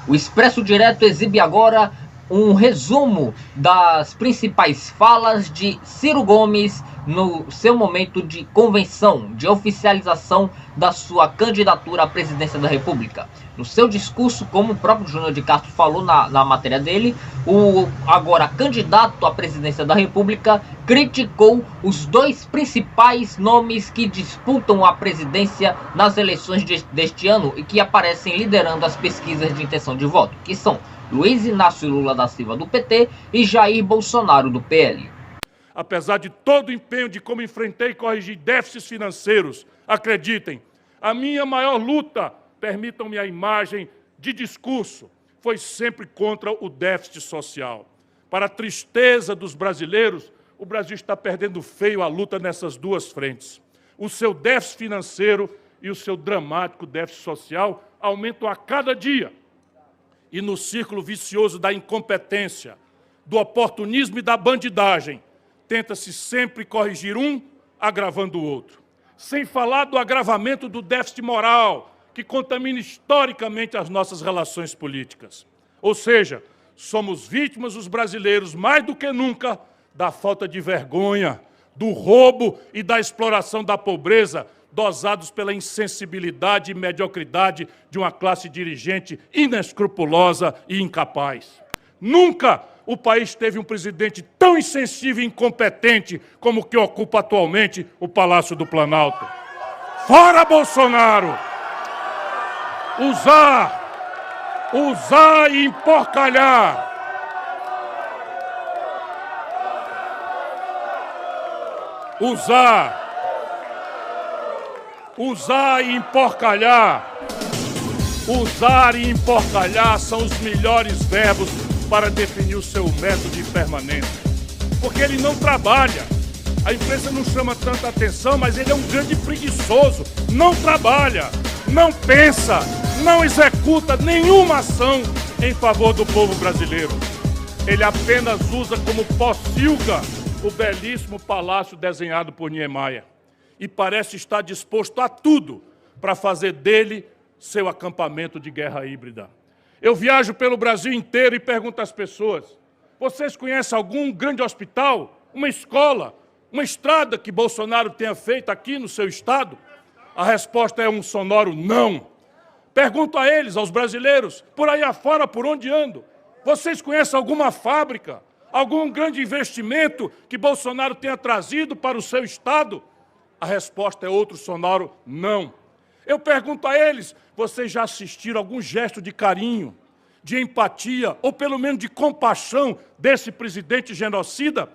O Expresso Direto exibe agora um resumo das principais falas de Ciro Gomes no seu momento de convenção, de oficialização da sua candidatura à presidência da República. No seu discurso, como o próprio Júnior de Castro falou na matéria dele, o agora candidato à presidência da República criticou os dois principais nomes que disputam a presidência nas eleições deste ano e que aparecem liderando as pesquisas de intenção de voto, que são Luiz Inácio Lula da Silva, do PT, e Jair Bolsonaro, do PL. Apesar de todo o empenho de como enfrentei e corrigi déficits financeiros, acreditem, a minha maior luta, permitam-me a imagem de discurso, foi sempre contra o déficit social. Para a tristeza dos brasileiros, o Brasil está perdendo feio a luta nessas duas frentes. O seu déficit financeiro e o seu dramático déficit social aumentam a cada dia. E no círculo vicioso da incompetência, do oportunismo e da bandidagem, tenta-se sempre corrigir um, agravando o outro. Sem falar do agravamento do déficit moral, que contamina historicamente as nossas relações políticas. Ou seja, somos vítimas, os brasileiros, mais do que nunca, da falta de vergonha, do roubo e da exploração da pobreza, dosados pela insensibilidade e mediocridade de uma classe dirigente inescrupulosa e incapaz. Nunca o país teve um presidente tão insensível e incompetente como o que ocupa atualmente o Palácio do Planalto. Fora Bolsonaro! Usar e emporcalhar. Usar e emporcalhar. Usar e emporcalhar são os melhores verbos para definir o seu método de permanência. Porque ele não trabalha. A imprensa não chama tanta atenção, mas ele é um grande preguiçoso. Não trabalha, não pensa, não executa nenhuma ação em favor do povo brasileiro. Ele apenas usa como pocilga o belíssimo palácio desenhado por Niemeyer. E parece estar disposto a tudo para fazer dele seu acampamento de guerra híbrida. Eu viajo pelo Brasil inteiro e pergunto às pessoas: vocês conhecem algum grande hospital, uma escola, uma estrada que Bolsonaro tenha feito aqui no seu estado? A resposta é um sonoro não. Pergunto a eles, aos brasileiros, por aí afora, por onde ando: vocês conhecem alguma fábrica, algum grande investimento que Bolsonaro tenha trazido para o seu estado? A resposta é outro sonoro não. Eu pergunto a eles: vocês já assistiram algum gesto de carinho, de empatia, ou pelo menos de compaixão desse presidente genocida?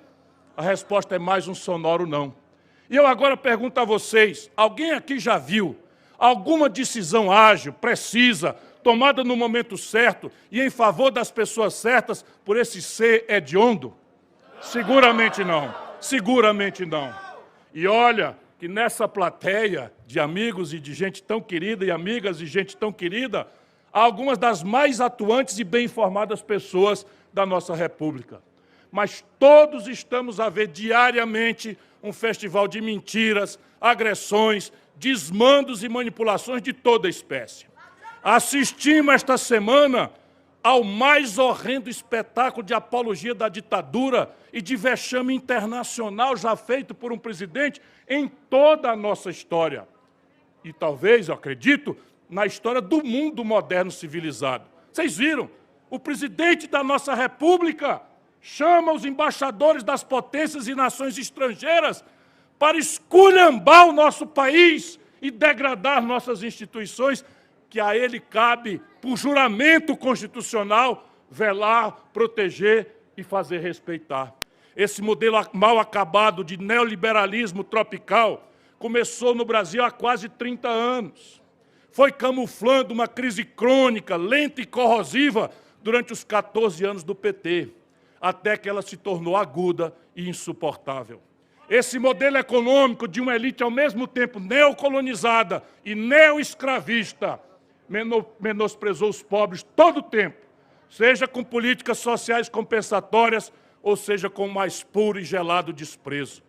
A resposta é mais um sonoro não. E eu agora pergunto a vocês: alguém aqui já viu alguma decisão ágil, precisa, tomada no momento certo e em favor das pessoas certas por esse ser hediondo? Seguramente não. Seguramente não. E olha que nessa plateia de amigos e de gente tão querida, e amigas e gente tão querida, há algumas das mais atuantes e bem informadas pessoas da nossa República. Mas todos estamos a ver diariamente um festival de mentiras, agressões, desmandos e manipulações de toda espécie. Assistimos esta semana ao mais horrendo espetáculo de apologia da ditadura e de vexame internacional já feito por um presidente em toda a nossa história. E talvez, eu acredito, na história do mundo moderno civilizado. Vocês viram? O presidente da nossa República chama os embaixadores das potências e nações estrangeiras para esculhambar o nosso país e degradar nossas instituições, que a ele cabe, por juramento constitucional, velar, proteger e fazer respeitar. Esse modelo mal acabado de neoliberalismo tropical começou no Brasil há quase 30 anos. Foi camuflando uma crise crônica, lenta e corrosiva durante os 14 anos do PT, até que ela se tornou aguda e insuportável. Esse modelo econômico de uma elite ao mesmo tempo neocolonizada e neoescravista menosprezou os pobres todo o tempo, seja com políticas sociais compensatórias, ou seja com o mais puro e gelado desprezo.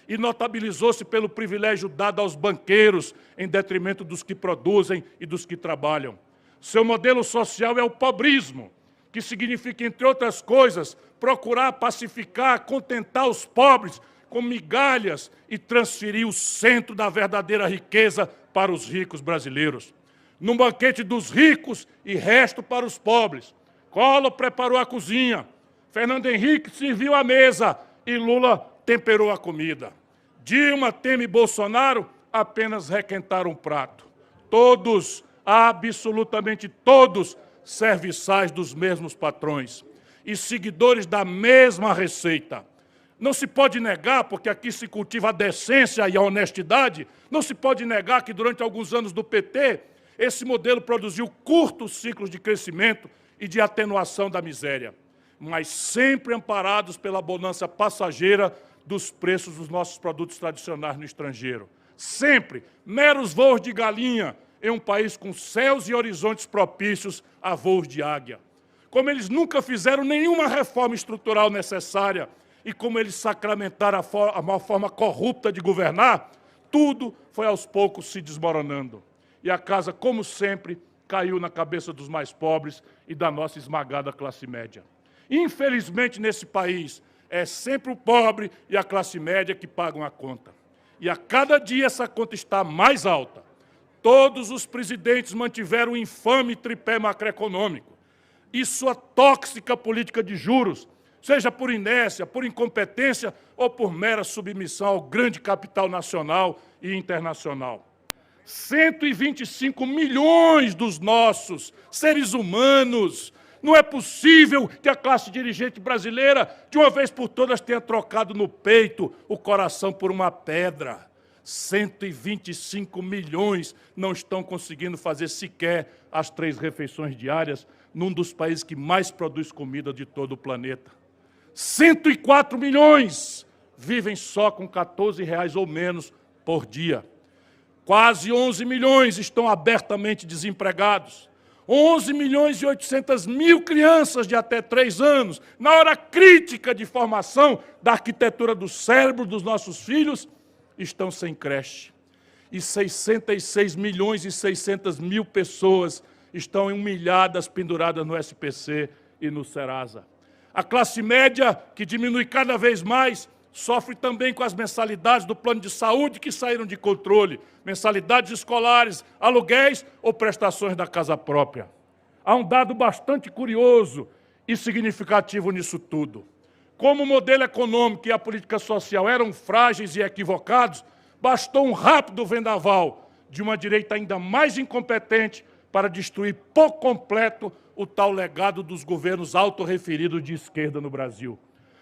E notabilizou-se pelo privilégio dado aos banqueiros, em detrimento dos que produzem e dos que trabalham. Seu modelo social é o pobrismo, que significa, entre outras coisas, procurar pacificar, contentar os pobres com migalhas e transferir o centro da verdadeira riqueza para os ricos brasileiros. Num banquete dos ricos e resto para os pobres. Collor preparou a cozinha, Fernando Henrique serviu a mesa e Lula temperou a comida. Dilma, Temer e Bolsonaro apenas requentaram um prato. Todos, absolutamente todos, serviçais dos mesmos patrões e seguidores da mesma receita. Não se pode negar, porque aqui se cultiva a decência e a honestidade, não se pode negar que durante alguns anos do PT, esse modelo produziu curtos ciclos de crescimento e de atenuação da miséria, mas sempre amparados pela bonança passageira dos preços dos nossos produtos tradicionais no estrangeiro. Sempre meros voos de galinha em um país com céus e horizontes propícios a voos de águia. Como eles nunca fizeram nenhuma reforma estrutural necessária e como eles sacramentaram a forma corrupta de governar, tudo foi aos poucos se desmoronando. E a casa, como sempre, caiu na cabeça dos mais pobres e da nossa esmagada classe média. Infelizmente, nesse país, é sempre o pobre e a classe média que pagam a conta. E a cada dia essa conta está mais alta. Todos os presidentes mantiveram o infame tripé macroeconômico e sua tóxica política de juros, seja por inércia, por incompetência ou por mera submissão ao grande capital nacional e internacional. 125 milhões dos nossos seres humanos. Não é possível que a classe dirigente brasileira, de uma vez por todas, tenha trocado no peito o coração por uma pedra. 125 milhões não estão conseguindo fazer sequer as 3 refeições diárias num dos países que mais produz comida de todo o planeta. 104 milhões vivem só com R$14 ou menos por dia. Quase 11 milhões estão abertamente desempregados. 11 milhões e 800 mil crianças de até 3 anos, na hora crítica de formação da arquitetura do cérebro dos nossos filhos, estão sem creche. E 66 milhões e 600 mil pessoas estão humilhadas, penduradas no SPC e no Serasa. A classe média, que diminui cada vez mais, sofre também com as mensalidades do plano de saúde que saíram de controle, mensalidades escolares, aluguéis ou prestações da casa própria. Há um dado bastante curioso e significativo nisso tudo. Como o modelo econômico e a política social eram frágeis e equivocados, bastou um rápido vendaval de uma direita ainda mais incompetente para destruir por completo o tal legado dos governos autorreferidos de esquerda no Brasil.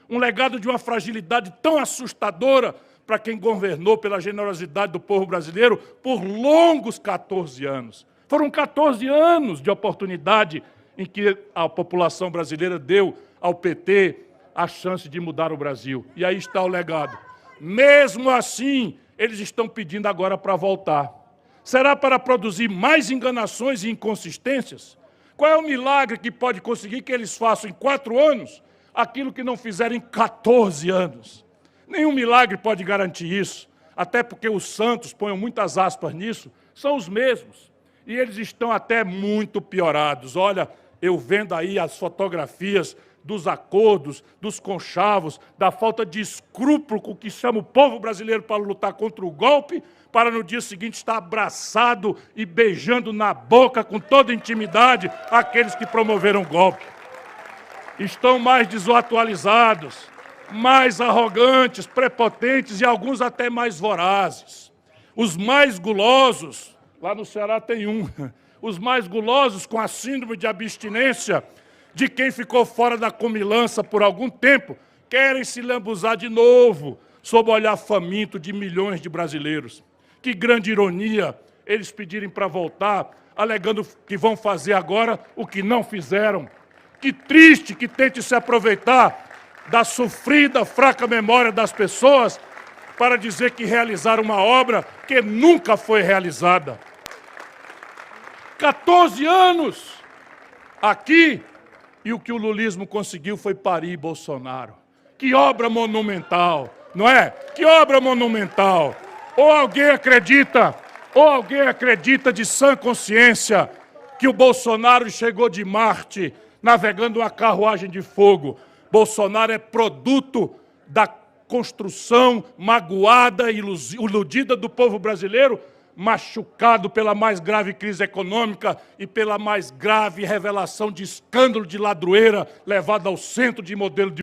Um legado de uma fragilidade tão assustadora para quem governou pela generosidade do povo brasileiro por longos 14 anos. Foram 14 anos de oportunidade em que a população brasileira deu ao PT a chance de mudar o Brasil. E aí está o legado. Mesmo assim, eles estão pedindo agora para voltar. Será para produzir mais enganações e inconsistências? Qual é o milagre que pode conseguir que eles façam em 4 anos aquilo que não fizeram em 14 anos? Nenhum milagre pode garantir isso, até porque os santos, ponham muitas aspas nisso, são os mesmos. E eles estão até muito piorados. Olha, eu vendo aí as fotografias dos acordos, dos conchavos, da falta de escrúpulo com que chama o povo brasileiro para lutar contra o golpe, para no dia seguinte estar abraçado e beijando na boca com toda intimidade aqueles que promoveram o golpe. Estão mais desatualizados, mais arrogantes, prepotentes e alguns até mais vorazes. Os mais gulosos, lá no Ceará tem um, os mais gulosos com a síndrome de abstinência de quem ficou fora da comilança por algum tempo, querem se lambuzar de novo sob o olhar faminto de milhões de brasileiros. Que grande ironia eles pedirem para voltar, alegando que vão fazer agora o que não fizeram. Que triste que tente se aproveitar da sofrida, fraca memória das pessoas para dizer que realizaram uma obra que nunca foi realizada. 14 anos aqui, e o que o lulismo conseguiu foi parir Bolsonaro. Que obra monumental, não é? Que obra monumental. Ou alguém acredita de sã consciência que o Bolsonaro chegou de Marte navegando uma carruagem de fogo. Bolsonaro é produto da construção magoada e iludida do povo brasileiro, machucado pela mais grave crise econômica e pela mais grave revelação de escândalo de ladroeira levado ao centro de modelo de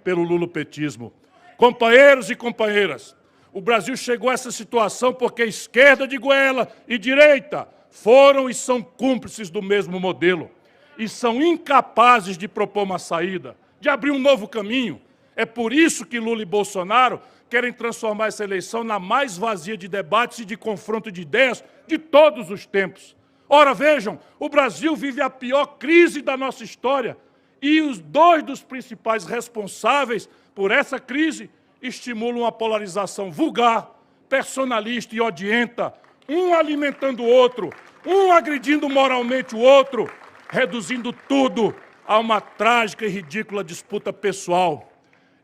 pelo lulopetismo. Companheiros e companheiras, o Brasil chegou a essa situação porque a esquerda de goela e direita foram e são cúmplices do mesmo modelo e são incapazes de propor uma saída, de abrir um novo caminho. É por isso que Lula e Bolsonaro querem transformar essa eleição na mais vazia de debates e de confronto de ideias de todos os tempos. Ora, vejam, o Brasil vive a pior crise da nossa história e os dois dos principais responsáveis por essa crise estimulam a polarização vulgar, personalista e odienta, um alimentando o outro, um agredindo moralmente o outro, reduzindo tudo a uma trágica e ridícula disputa pessoal.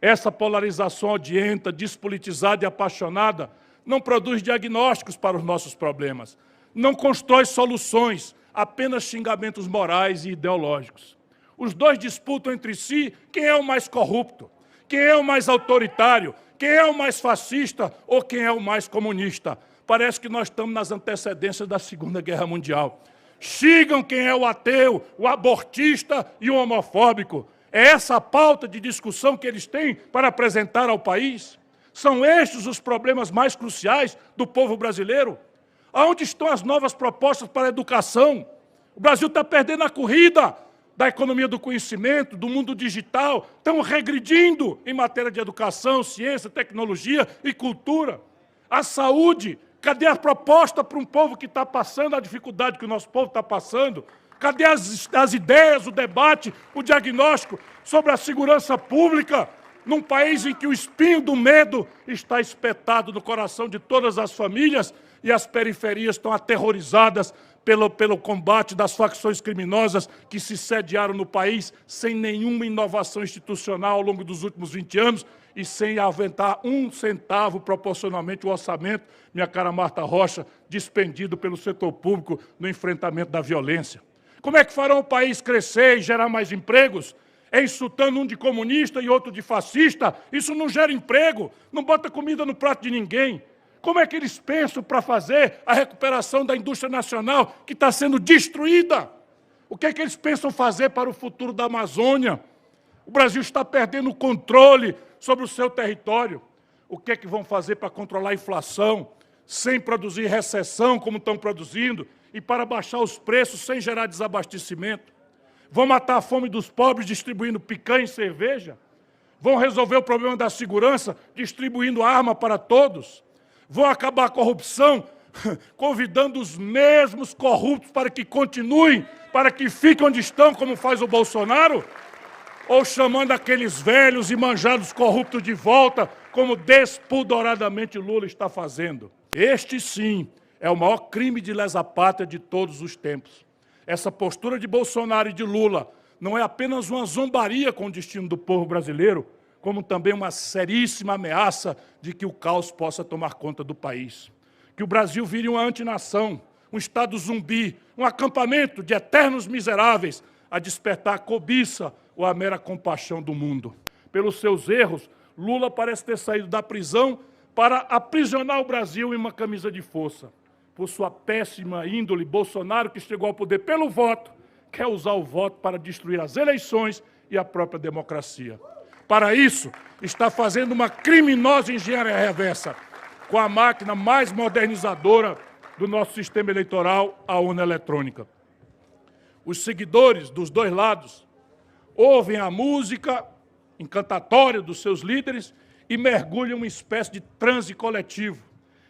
Essa polarização odienta, despolitizada e apaixonada não produz diagnósticos para os nossos problemas, não constrói soluções, apenas xingamentos morais e ideológicos. Os dois disputam entre si quem é o mais corrupto, quem é o mais autoritário, quem é o mais fascista ou quem é o mais comunista. Parece que nós estamos nas antecedências da Segunda Guerra Mundial. Xingam quem é o ateu, o abortista e o homofóbico. É essa a pauta de discussão que eles têm para apresentar ao país? São estes os problemas mais cruciais do povo brasileiro? Aonde estão as novas propostas para a educação? O Brasil está perdendo a corrida da economia do conhecimento, do mundo digital, estão regredindo em matéria de educação, ciência, tecnologia e cultura. A saúde, cadê a proposta para um povo que está passando a dificuldade que o nosso povo está passando? Cadê as ideias, o debate, o diagnóstico sobre a segurança pública num país em que o espinho do medo está espetado no coração de todas as famílias e as periferias estão aterrorizadas pelo combate das facções criminosas que se sediaram no país sem nenhuma inovação institucional ao longo dos últimos 20 anos e sem aventar um centavo proporcionalmente o orçamento, minha cara Marta Rocha, despendido pelo setor público no enfrentamento da violência. Como é que farão o país crescer e gerar mais empregos? É insultando um de comunista e outro de fascista? Isso não gera emprego, não bota comida no prato de ninguém. Como é que eles pensam para fazer a recuperação da indústria nacional que está sendo destruída? O que é que eles pensam fazer para o futuro da Amazônia? O Brasil está perdendo o controle sobre o seu território. O que é que vão fazer para controlar a inflação, sem produzir recessão como estão produzindo, e para baixar os preços sem gerar desabastecimento? Vão matar a fome dos pobres distribuindo picanha e cerveja? Vão resolver o problema da segurança distribuindo arma para todos? Vão acabar a corrupção convidando os mesmos corruptos para que continuem, para que fiquem onde estão, como faz o Bolsonaro? Ou chamando aqueles velhos e manjados corruptos de volta, como despudoradamente Lula está fazendo? Este, sim, é o maior crime de lesa-pátria de todos os tempos. Essa postura de Bolsonaro e de Lula não é apenas uma zombaria com o destino do povo brasileiro, como também uma seríssima ameaça de que o caos possa tomar conta do país. Que o Brasil vire uma antinação, um estado zumbi, um acampamento de eternos miseráveis a despertar a cobiça ou a mera compaixão do mundo. Pelos seus erros, Lula parece ter saído da prisão para aprisionar o Brasil em uma camisa de força. Por sua péssima índole, Bolsonaro, que chegou ao poder pelo voto, quer usar o voto para destruir as eleições e a própria democracia. Para isso, está fazendo uma criminosa engenharia reversa com a máquina mais modernizadora do nosso sistema eleitoral, a urna eletrônica. Os seguidores dos dois lados ouvem a música encantatória dos seus líderes e mergulham em uma espécie de transe coletivo,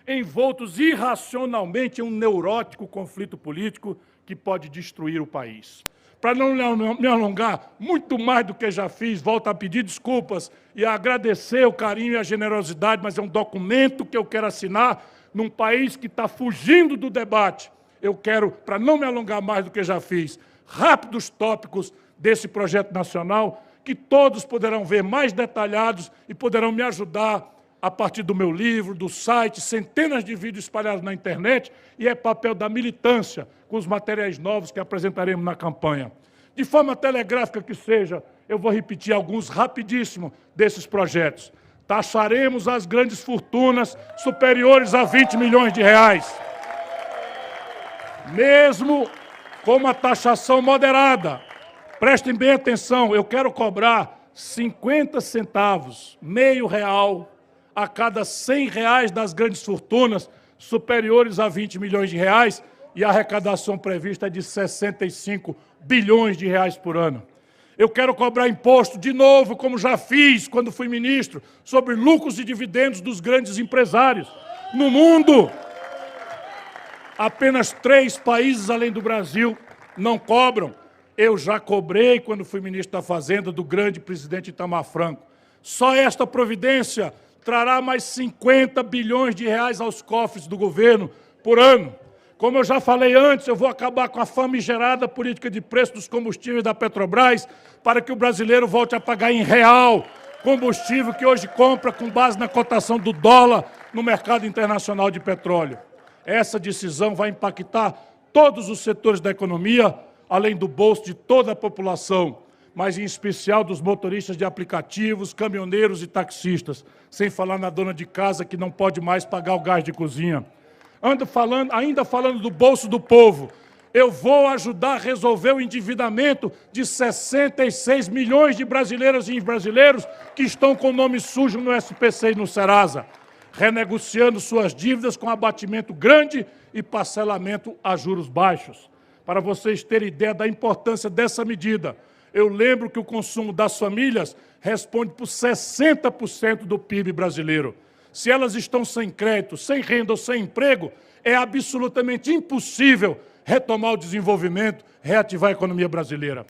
envoltos irracionalmente em um neurótico conflito político que pode destruir o país. Para não me alongar muito mais do que já fiz, volto a pedir desculpas e a agradecer o carinho e a generosidade, mas é um documento que eu quero assinar num país que está fugindo do debate. Eu quero, para não me alongar mais do que já fiz, rápidos tópicos desse projeto nacional, que todos poderão ver mais detalhados e poderão me ajudar a partir do meu livro, do site, centenas de vídeos espalhados na internet, e é papel da militância com os materiais novos que apresentaremos na campanha. De forma telegráfica que seja, eu vou repetir alguns rapidíssimo desses projetos. Taxaremos as grandes fortunas superiores a 20 milhões de reais. Mesmo com uma taxação moderada, prestem bem atenção, eu quero cobrar 50 centavos, R$0,5, a cada R$100 das grandes fortunas superiores a 20 milhões de reais, e a arrecadação prevista é de 65 bilhões de reais por ano. Eu quero cobrar imposto de novo, como já fiz quando fui ministro, sobre lucros e dividendos dos grandes empresários. No mundo, apenas 3 países além do Brasil não cobram. Eu já cobrei quando fui ministro da Fazenda do grande presidente Itamar Franco. Só esta providência trará mais 50 bilhões de reais aos cofres do governo por ano. Como eu já falei antes, eu vou acabar com a famigerada política de preço dos combustíveis da Petrobras para que o brasileiro volte a pagar em real combustível que hoje compra com base na cotação do dólar no mercado internacional de petróleo. Essa decisão vai impactar todos os setores da economia, além do bolso de toda a população, mas em especial dos motoristas de aplicativos, caminhoneiros e taxistas, sem falar na dona de casa que não pode mais pagar o gás de cozinha. Ainda falando do bolso do povo, eu vou ajudar a resolver o endividamento de 66 milhões de brasileiras e brasileiros que estão com nome sujo no SPC e no Serasa, renegociando suas dívidas com abatimento grande e parcelamento a juros baixos. Para vocês terem ideia da importância dessa medida, eu lembro que o consumo das famílias responde por 60% do PIB brasileiro. Se elas estão sem crédito, sem renda ou sem emprego, é absolutamente impossível retomar o desenvolvimento, reativar a economia brasileira.